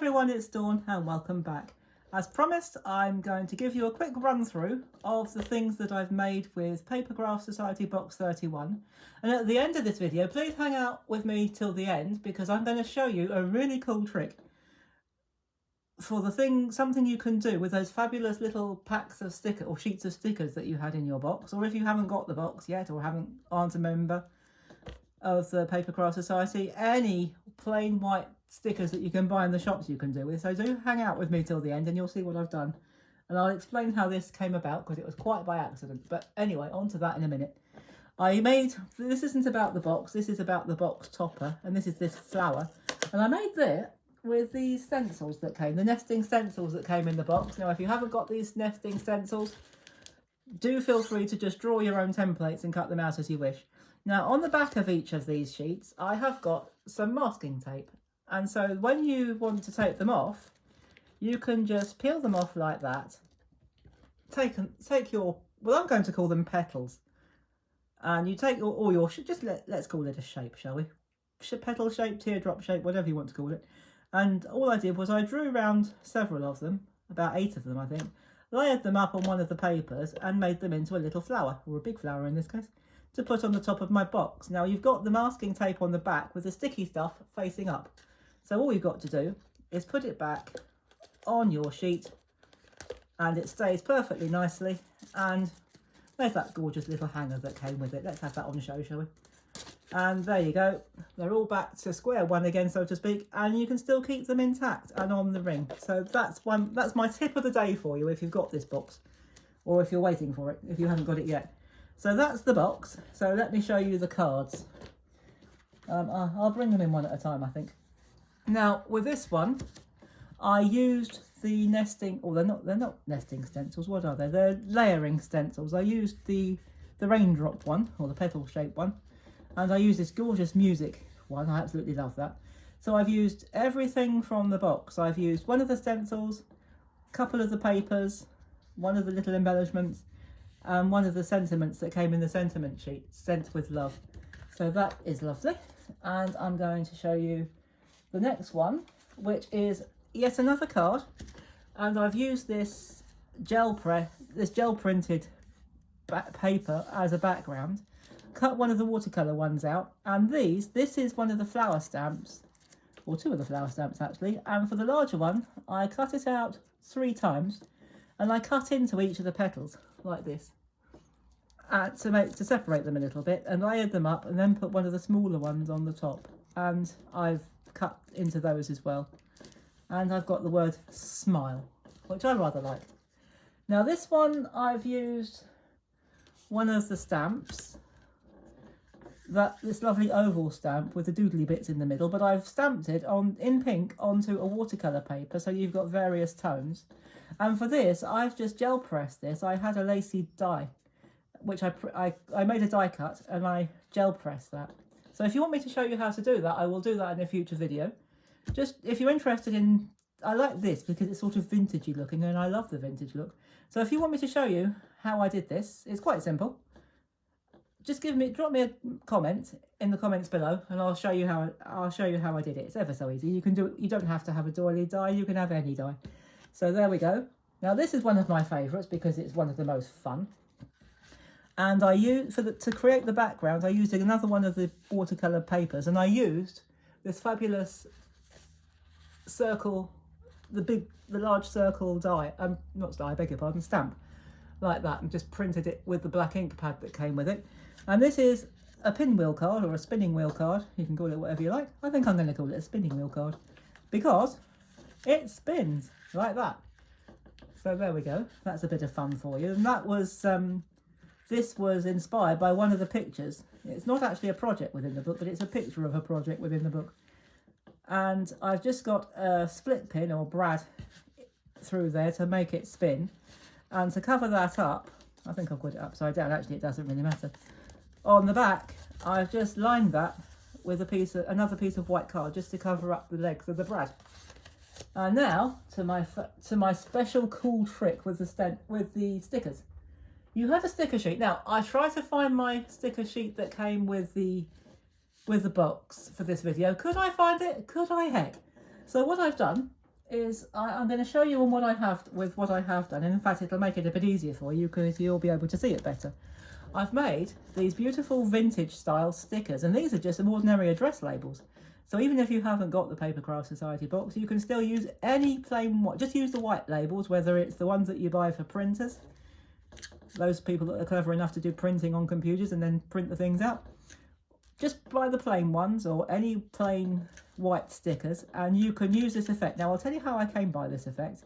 everyone, it's Dawn and welcome back. As promised, I'm going to give you a quick run through of the things that I've made with Papercraft Society Box 31. And at the end of this video, please hang out with me till the end because I'm going to show you a really cool trick for something you can do with those fabulous little packs of stickers or sheets of stickers that you had in your box. Or if you haven't got the box yet or aren't a member of the Papercraft Society, any plain white stickers that you can buy in the shops you can do with. So do hang out with me till the end and you'll see what I've done. And I'll explain how this came about because it was quite by accident. But anyway, on to that in a minute. This isn't about the box, this is about the box topper, and this is this flower. And I made that with these stencils that came, the nesting stencils that came in the box. Now, if you haven't got these nesting stencils, do feel free to just draw your own templates and cut them out as you wish. Now, on the back of each of these sheets, I have got some masking tape. And so when you want to take them off, you can just peel them off like that. Take your, well, I'm going to call them petals. And you take all your, let's call it a shape, shall we? Petal shape, teardrop shape, whatever you want to call it. And all I did was I drew around several of them, about 8 of them, I think, layered them up on one of the papers and made them into a little flower, or a big flower in this case, to put on the top of my box. Now, you've got the masking tape on the back with the sticky stuff facing up. So all you've got to do is put it back on your sheet and it stays perfectly nicely. And there's that gorgeous little hanger that came with it. Let's have that on show, shall we? And there you go. They're all back to square one again, so to speak, and you can still keep them intact and on the ring. So that's my tip of the day for you if you've got this box, or if you're waiting for it, if you haven't got it yet. So that's the box. So let me show you the cards. I'll bring them in one at a time, I think. Now, with this one, I used the nesting, or they're not nesting stencils, what are they? They're layering stencils. I used the raindrop one, or the petal shaped one, and I used this gorgeous music one. I absolutely love that. So I've used everything from the box. I've used one of the stencils, a couple of the papers, one of the little embellishments, and one of the sentiments that came in the sentiment sheet, sent with love. So that is lovely. And I'm going to show you the next one, which is yet another card, and I've used this gel printed paper as a background. Cut one of the watercolour ones out, and this is one of the flower stamps, or 2 of the flower stamps actually, and for the larger one I cut it out 3 times and I cut into each of the petals like this to separate them a little bit, and layered them up and then put one of the smaller ones on the top, and I've cut into those as well. And I've got the word smile, which I rather like. Now this one, I've used one of the stamps, this lovely oval stamp with the doodly bits in the middle, but I've stamped it in pink onto a watercolour paper, so you've got various tones. And for this, I've just gel pressed this. I had a lacy die, which I made a die cut and I gel pressed that. So if you want me to show you how to do that, I will do that in a future video. Just if you're interested in, I like this because it's sort of vintagey looking and I love the vintage look. So if you want me to show you how I did this, it's quite simple. Just drop me a comment in the comments below and I'll show you how I did it. It's ever so easy. You can do it, you don't have to have a doily die, you can have any die. So there we go. Now this is one of my favourites because it's one of the most fun. And I used, to create the background, I used another one of the watercolour papers, and I used this fabulous circle, the large circle die, not die, I beg your pardon, stamp, like that, and just printed it with the black ink pad that came with it. And this is a pinwheel card, or a spinning wheel card, you can call it whatever you like. I think I'm going to call it a spinning wheel card, because it spins, like that. So there we go, that's a bit of fun for you. And that was... this was inspired by one of the pictures. It's not actually a project within the book, but it's a picture of a project within the book. And I've just got a split pin or brad through there to make it spin. And to cover that up, I think I've got it upside down, actually it doesn't really matter. On the back, I've just lined that with another piece of white card just to cover up the legs of the brad. And now to my special cool trick with the stickers. You had a sticker sheet. Now, I tried to find my sticker sheet that came with the box for this video. Could I find it? Could I heck? So what I've done is I'm going to show you on what I have with what I have done, and in fact it'll make it a bit easier for you because you'll be able to see it better. I've made these beautiful vintage style stickers, and these are just some ordinary address labels. So even if you haven't got the Papercraft Society box, you can still use any plain white, just use the white labels, whether it's the ones that you buy for printers, those people that are clever enough to do printing on computers and then print the things out. Just buy the plain ones or any plain white stickers, and you can use this effect. Now I'll tell you how I came by this effect.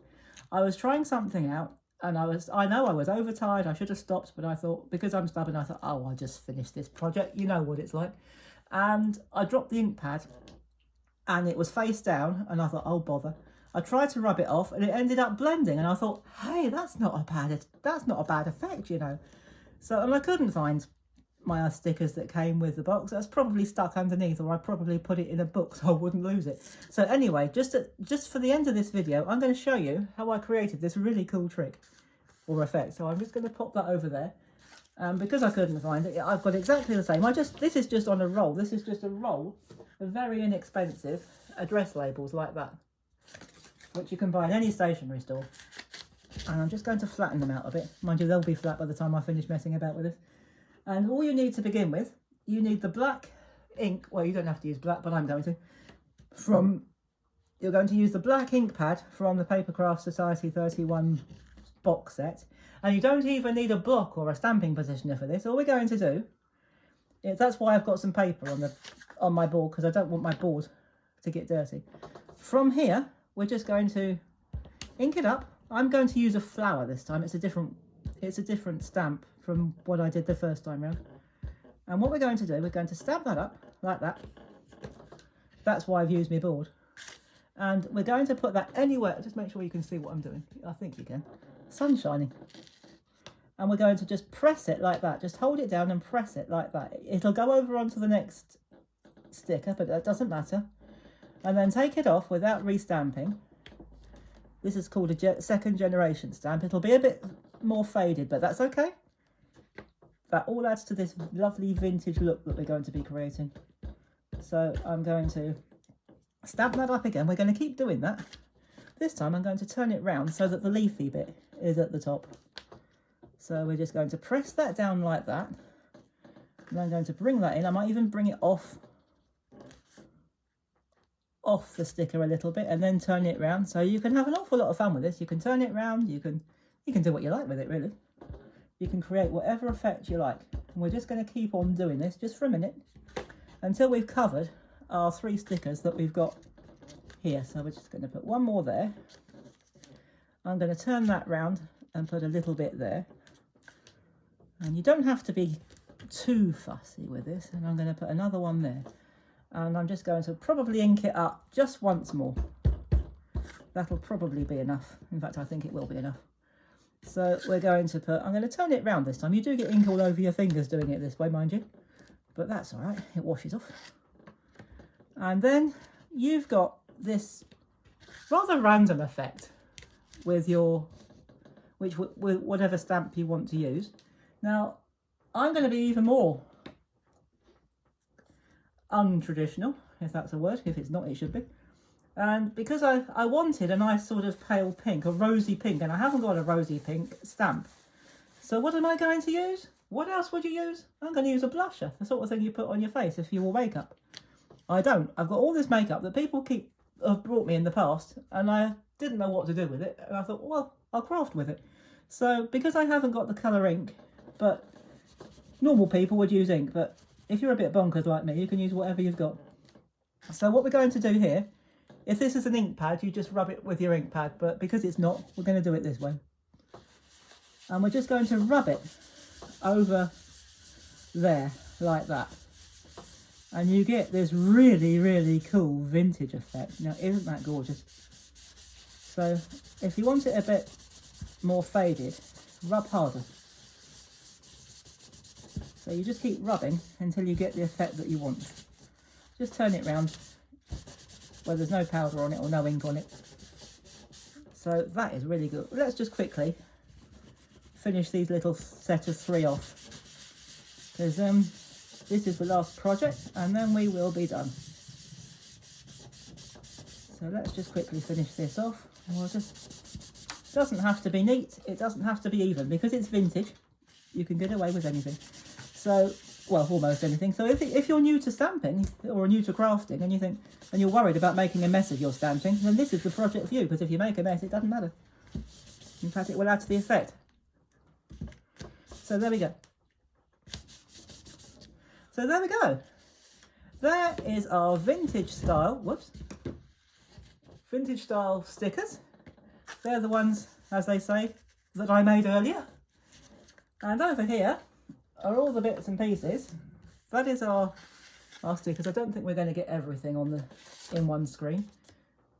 I was trying something out, and I know I was overtired, I should have stopped, but I thought, because I'm stubborn, I thought, oh, I'll just finish this project, you know what it's like. And I dropped the ink pad, and it was face down, and I thought, oh bother. I tried to rub it off, and it ended up blending, and I thought, hey, that's not a bad effect, you know. So, and I couldn't find my stickers that came with the box. That's probably stuck underneath, or I probably put it in a book so I wouldn't lose it. So anyway, just for the end of this video, I'm going to show you how I created this really cool trick or effect. So I'm just going to pop that over there. Because I couldn't find it, I've got exactly the same. This is just on a roll. This is just a roll of very inexpensive address labels like that, which you can buy in any stationery store. And I'm just going to flatten them out a bit. Mind you, they'll be flat by the time I finish messing about with this. And all you need to begin with, you need the black ink. Well, you don't have to use black, but I'm going to. You're going to use the black ink pad from the Papercraft Society 31 box set. And you don't even need a block or a stamping positioner for this. All we're going to do is, that's why I've got some paper on my board, because I don't want my board to get dirty. From here, we're just going to ink it up. I'm going to use a flower this time. It's a different stamp from what I did the first time round. And what we're going to do, we're going to stamp that up like that. That's why I've used my board. And we're going to put that anywhere. Just make sure you can see what I'm doing. I think you can. Sun's shining. And we're going to just press it like that. Just hold it down and press it like that. It'll go over onto the next sticker, but that doesn't matter. And then take it off without restamping. This is called a second generation stamp. It'll be a bit more faded, but that's okay. That all adds to this lovely vintage look that we're going to be creating. So I'm going to stamp that up again. We're going to keep doing that. This time I'm going to turn it round so that the leafy bit is at the top. So we're just going to press that down like that. And I'm going to bring that in. I might even bring it off the sticker a little bit and then turn it round. So you can have an awful lot of fun with this. You can turn it round. You can do what you like with it, really. You can create whatever effect you like. And we're just going to keep on doing this just for a minute until we've covered our 3 stickers that we've got here. So we're just going to put one more there. I'm going to turn that round and put a little bit there. And you don't have to be too fussy with this. And I'm going to put another one there. And I'm just going to probably ink it up just once more. That'll probably be enough. In fact, I think it will be enough. So we're going to I'm going to turn it round this time. You do get ink all over your fingers doing it this way, mind you. But that's all right. It washes off. And then you've got this rather random effect with whatever stamp you want to use. Now, I'm going to be even more untraditional, if that's a word. If it's not, it should be. And because I wanted a nice sort of pale pink, a rosy pink, and I haven't got a rosy pink stamp. So what am I going to use? What else would you use? I'm going to use a blusher, the sort of thing you put on your face if you wore makeup. I don't. I've got all this makeup that people have brought me in the past, and I didn't know what to do with it. And I thought, well, I'll craft with it. So because I haven't got the colour ink, but normal people would use ink, but if you're a bit bonkers like me, you can use whatever you've got. So what we're going to do here, if this is an ink pad, you just rub it with your ink pad, but because it's not, we're going to do it this way. And we're just going to rub it over there, like that. And you get this really, really cool vintage effect. Now, isn't that gorgeous? So, if you want it a bit more faded, rub harder. So you just keep rubbing until you get the effect that you want. Just turn it round where there's no powder on it or no ink on it. So that is really good. Let's just quickly finish these little set of 3 off, because this is the last project and then we will be done. So So let's just quickly finish this off. And we'll just, it doesn't have to be neat, it doesn't have to be even, because it's vintage. You can get away with anything. So, well, almost anything. So if you're new to stamping or new to crafting and you think, and you're worried about making a mess of your stamping, then this is the project for you, because if you make a mess, it doesn't matter. In fact, it will add to the effect. So there we go. So there we go. There is our vintage style, whoops, vintage style stickers. They're the ones, as they say, that I made earlier. And over here are all the bits and pieces. That is our stickers. I don't think we're going to get everything on in one screen,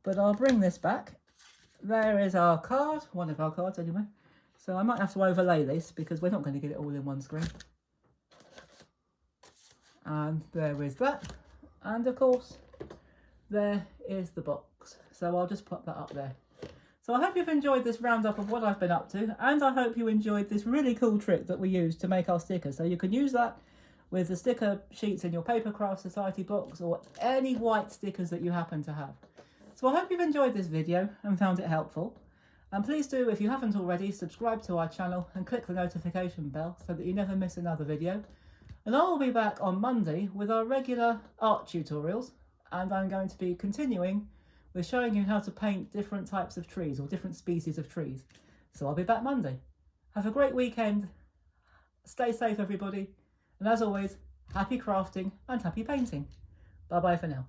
but I'll bring this back. There is our card, one of our cards anyway. So I might have to overlay this because we're not going to get it all in one screen. And there is that. And of course, there is the box. So I'll just pop that up there. So I hope you've enjoyed this roundup of what I've been up to, and I hope you enjoyed this really cool trick that we used to make our stickers. So you can use that with the sticker sheets in your PAPERCRAFT Society box or any white stickers that you happen to have. So I hope you've enjoyed this video and found it helpful. And please do, if you haven't already, subscribe to our channel and click the notification bell so that you never miss another video. And I'll be back on Monday with our regular art tutorials, and I'm going to be continuing with showing you how to paint different types of trees or different species of trees. So I'll be back Monday. Have a great weekend. Stay safe, everybody. And as always, happy crafting and happy painting. Bye bye for now.